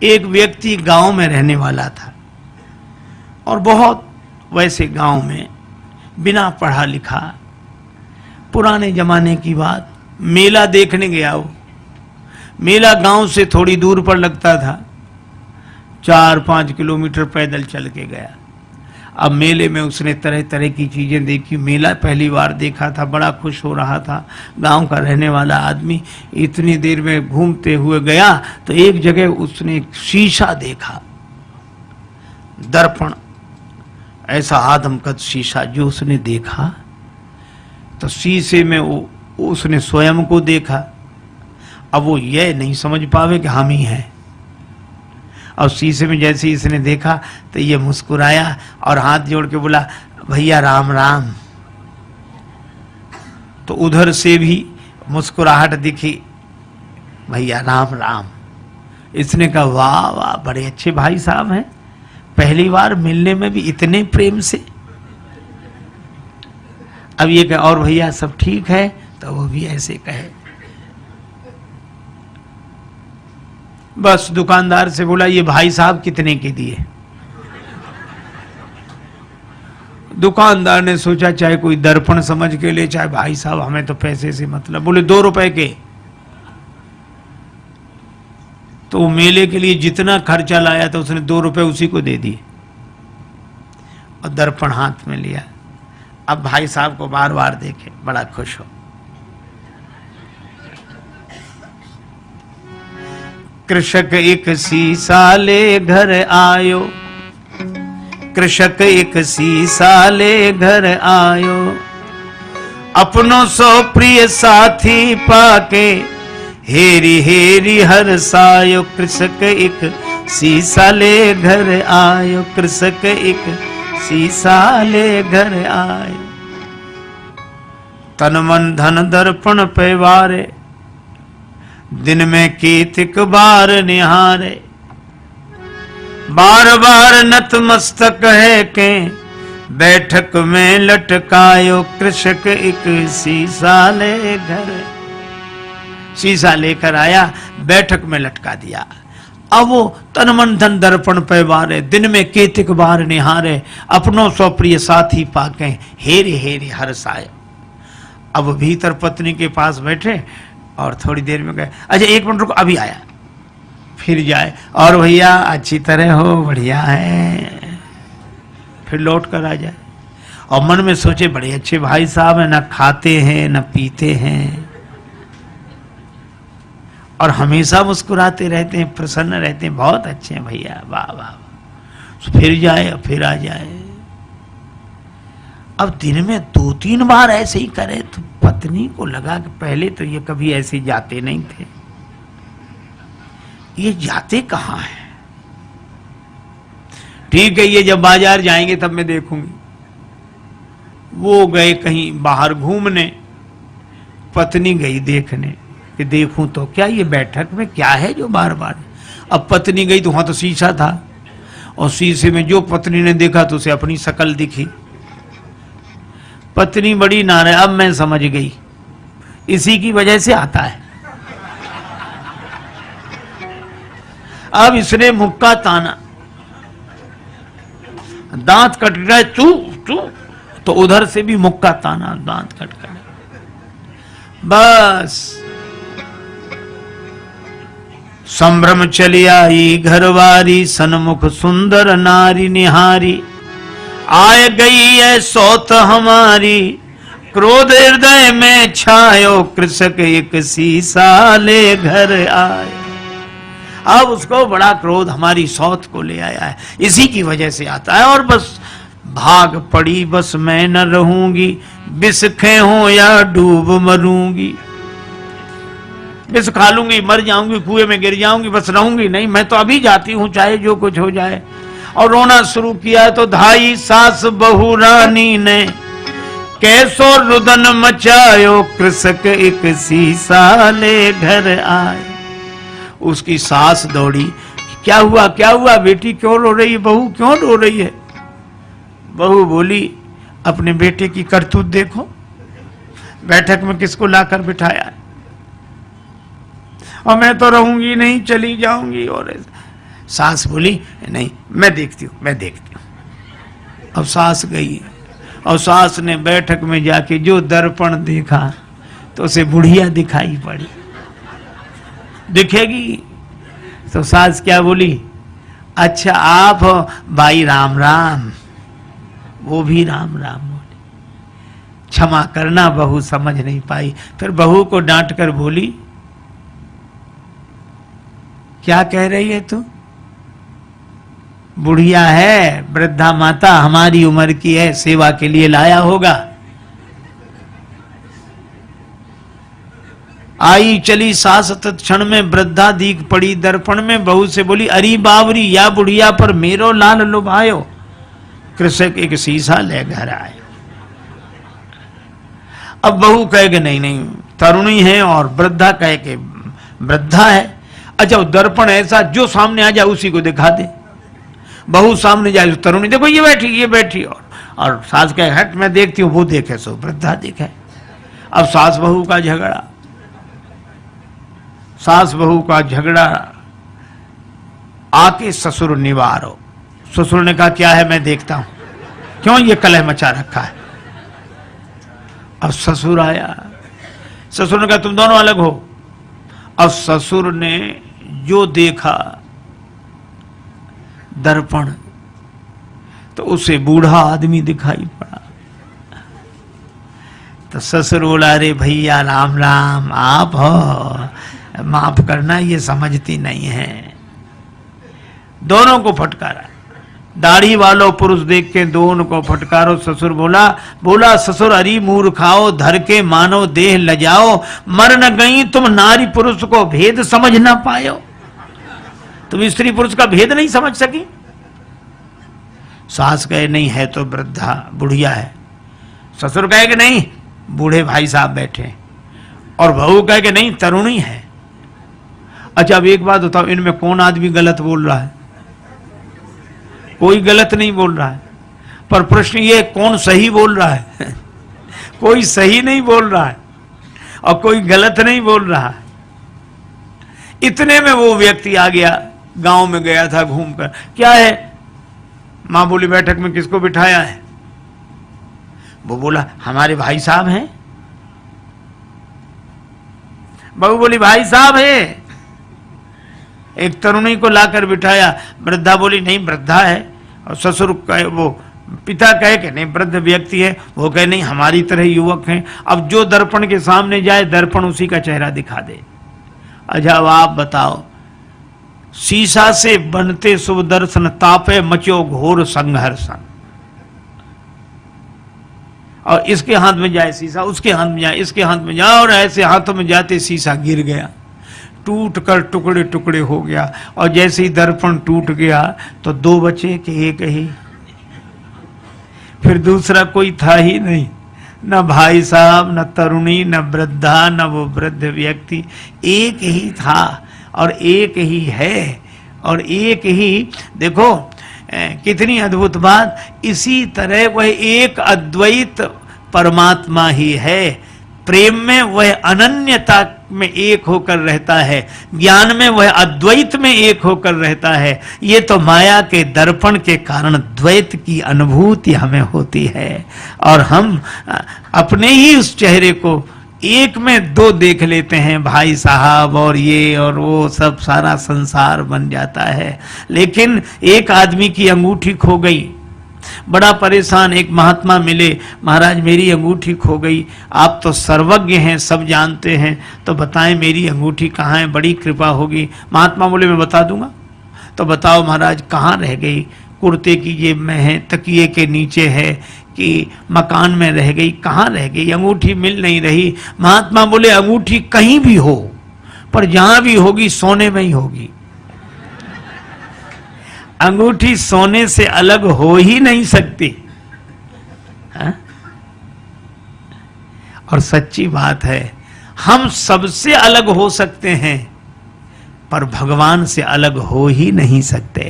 एक व्यक्ति गांव में रहने वाला था और बहुत वैसे गांव में बिना पढ़ा लिखा, पुराने जमाने की बात, मेला देखने गया। वो मेला गांव से थोड़ी दूर पर लगता था, 4-5 किलोमीटर पैदल चल के गया। अब मेले में उसने तरह तरह की चीजें देखी। मेला पहली बार देखा था, बड़ा खुश हो रहा था। गांव का रहने वाला आदमी इतनी देर में घूमते हुए गया तो एक जगह उसने एक शीशा देखा, दर्पण, ऐसा आदमकद शीशा जो उसने देखा तो शीशे में उसने स्वयं को देखा। अब वो ये नहीं समझ पावे कि हम ही हैं। और शीशे में जैसे ही इसने देखा तो ये मुस्कुराया और हाथ जोड़ के बोला, भैया राम राम। तो उधर से भी मुस्कुराहट दिखी, भैया राम राम। इसने कहा, वाह वाह, बड़े अच्छे भाई साहब हैं, पहली बार मिलने में भी इतने प्रेम से। अब ये कहे, और भैया सब ठीक है? तो वो भी ऐसे कहे। बस दुकानदार से बोला, ये भाई साहब कितने के दिए? दुकानदार ने सोचा चाहे कोई दर्पण समझ के ले, चाहे भाई साहब, हमें तो पैसे से मतलब। बोले 2 रुपए के। तो मेले के लिए जितना खर्चा लाया था उसने 2 रुपए उसी को दे दिए और दर्पण हाथ में लिया। अब भाई साहब को बार बार देखे, बड़ा खुश हो। कृषक एक सीसा ले घर आयो, कृषक एक सीसा ले घर आयो, अपनों सो प्रिय साथी पाके हेरी हेरी हर सायो। कृषक एक सीसा ले घर आयो, कृषक एक सीसा ले घर आयो। तन मन धन दर्पण पे वारे, दिन में कीतिक बार निहारे। बार बार नतमस्तक है के बैठक में लटकायो। कृषक एक शीशा ले घर, शीशा लेकर आया, बैठक में लटका दिया। अब वो तन मन धन दर्पण पे वारे, दिन में कीतिक बार निहारे, अपनों सो प्रिय साथी पाके हेरे हेरे हर्षाय। अब भीतर पत्नी के पास बैठे और थोड़ी देर में गए, अच्छा 1 मिनट रुको, अभी आया। फिर जाए, और भैया अच्छी तरह हो, बढ़िया है। फिर लौट कर आ जाए और मन में सोचे, बड़े अच्छे भाई साहब हैं, ना खाते हैं ना पीते हैं और हमेशा मुस्कुराते रहते हैं, प्रसन्न रहते हैं, बहुत अच्छे हैं भैया, वाह वाह। फिर जाए और फिर आ जाए। अब दिन में 2-3 बार ऐसे ही करे तो पत्नी को लगा कि पहले तो ये कभी ऐसे जाते नहीं थे, ये जाते कहाँ हैं? ठीक है, ये जब बाजार जाएंगे तब मैं देखूंगी। वो गए कहीं बाहर घूमने, पत्नी गई देखने कि देखूं तो क्या ये बैठक में क्या है जो बार बार। अब पत्नी गई तो वहां तो शीशा था और शीशे में जो पत्नी ने देखा तो उसे अपनी शक्ल दिखी। पत्नी बड़ी नाराज, अब मैं समझ गई, इसी की वजह से आता है। अब इसने मुक्का ताना, दांत कट गए, तू तू, तो उधर से भी मुक्का ताना, दांत कट गए। बस संभ्रम चली आई घरवारी, सन्मुख सुंदर नारी निहारी। आए गई है सौत हमारी, क्रोध हृदय में छायो। कृषक एक शीशा ले घर आए। अब उसको बड़ा क्रोध हमारी सौत को ले आया है, इसी की वजह से आता है। और बस भाग पड़ी, बस मैं न रहूंगी, विष खेहूं या डूब मरूंगी। विष खा लूंगी, मर जाऊंगी, कुएं में गिर जाऊंगी, बस रहूंगी नहीं, मैं तो अभी जाती हूं चाहे जो कुछ हो जाए। और रोना शुरू किया तो धाई सास बहू रानी ने कैसो रुदन मचायो। कृषक एक शीशा ले घर आए। उसकी सास दौड़ी, क्या हुआ बेटी, क्यों रो रही है, बहू क्यों रो रही है? बहू बोली, अपने बेटे की करतूत देखो, बैठक में किसको लाकर बिठाया, और मैं तो रहूंगी नहीं, चली जाऊंगी। और सास बोली नहीं मैं देखती हूँ मैं देखती हूँ। अब सास गई और सास ने बैठक में जाके जो दर्पण देखा तो उसे बुढ़िया दिखाई पड़ी। दिखेगी तो सास क्या बोली, अच्छा आप भाई राम राम। वो भी राम राम बोली। क्षमा करना बहू समझ नहीं पाई। फिर बहू को डांट कर बोली क्या कह रही है तू, बुढ़िया है वृद्धा माता हमारी उम्र की है, सेवा के लिए लाया होगा। आई चली सास तत्क्षण में वृद्धा दीख पड़ी दर्पण में। बहू से बोली अरी बावरी या बुढ़िया पर मेरो लाल लुभायो। कृषक एक शीशा ले घर आए। अब बहू कहेगा नहीं नहीं तरुणी है और वृद्धा कहे कि वृद्धा है। अच्छा दर्पण ऐसा जो सामने आ जाए उसी को दिखा दे। बहू सामने जाए तरुणी देखो ये बैठी और सास कहे हट मैं देखती हूँ, वो देखे सो वृद्धा देखे। अब सास बहू का झगड़ा, सास बहू का झगड़ा आके ससुर निवारो। ससुर ने कहा क्या है मैं देखता हूं, क्यों ये कलह मचा रखा है। अब ससुर आया, ससुर ने कहा तुम दोनों अलग हो। अब ससुर ने जो देखा दर्पण तो उसे बूढ़ा आदमी दिखाई पड़ा। तो ससुर बोला अरे भैया राम राम आप हो, माफ करना ये समझती नहीं है। दोनों को फटकारा, दाढ़ी वालों पुरुष देख के दोनों को फटकारो। ससुर बोला ससुर अरी मूर्खाओ धर के मानो देह लजाओ, मर न गई तुम नारी पुरुष को भेद समझ ना पायो। तुम स्त्री पुरुष का भेद नहीं समझ सकी। सास कहे नहीं है तो वृद्धा बुढ़िया है। ससुर कहे कि नहीं बूढ़े भाई साहब बैठे, और बहू कहे कि नहीं तरुणी है। अच्छा अब एक बात बताओ, इनमें कौन आदमी गलत बोल रहा है? कोई गलत नहीं बोल रहा है, पर प्रश्न ये कौन सही बोल रहा है? कोई सही नहीं बोल रहा है और कोई गलत नहीं बोल रहा है। इतने में वो व्यक्ति आ गया, गांव में गया था घूमकर। क्या है? मां बोली बैठक में किसको बिठाया है? वो बोला हमारे भाई साहब हैं। बहू बोली भाई साहब है। एक तरुणी को लाकर बिठाया, वृद्धा बोली नहीं वृद्धा है, और ससुर कहे, वो पिता कहे कि नहीं वृद्ध व्यक्ति है, वो कहे नहीं हमारी तरह युवक हैं। अब जो दर्पण के सामने जाए दर्पण उसी का चेहरा दिखा दे। अच्छा अब आप बताओ, शीशा से बनते शुभ दर्शन तापे मचो घोर संघर्षण। और इसके हाथ में जाए शीशा, उसके हाथ में जाए, इसके हाथ में जाए, और ऐसे हाथों में जाते शीशा गिर गया, टूट कर टुकड़े टुकड़े हो गया। और जैसे ही दर्पण टूट गया तो दो बचे कि एक ही। फिर दूसरा कोई था ही नहीं, न भाई साहब, न तरुणी, न वृद्धा, न वो वृद्ध व्यक्ति। एक ही था और एक ही है और एक ही। देखो कितनी अद्भुत बात। इसी तरह वह एक अद्वैत परमात्मा ही है। प्रेम में वह अनन्यता में एक होकर रहता है, ज्ञान में वह अद्वैत में एक होकर रहता है। ये तो माया के दर्पण के कारण द्वैत की अनुभूति हमें होती है, और हम अपने ही उस चेहरे को एक में दो देख लेते हैं, भाई साहब और ये और वो, सब सारा संसार बन जाता है। लेकिन एक आदमी की अंगूठी खो गई, बड़ा परेशान। एक महात्मा मिले, महाराज मेरी अंगूठी खो गई, आप तो सर्वज्ञ हैं, सब जानते हैं, तो बताएं मेरी अंगूठी कहाँ है, बड़ी कृपा होगी। महात्मा बोले मैं बता दूंगा। तो बताओ महाराज कहाँ रह गई? कुर्ते की जेब में है, तकिए के नीचे है, कि मकान में रह गई, कहाँ रह गई? अंगूठी मिल नहीं रही। महात्मा बोले अंगूठी कहीं भी हो, पर जहां भी होगी सोने में ही होगी। अंगूठी सोने से अलग हो ही नहीं सकती है? और सच्ची बात है, हम सबसे अलग हो सकते हैं पर भगवान से अलग हो ही नहीं सकते।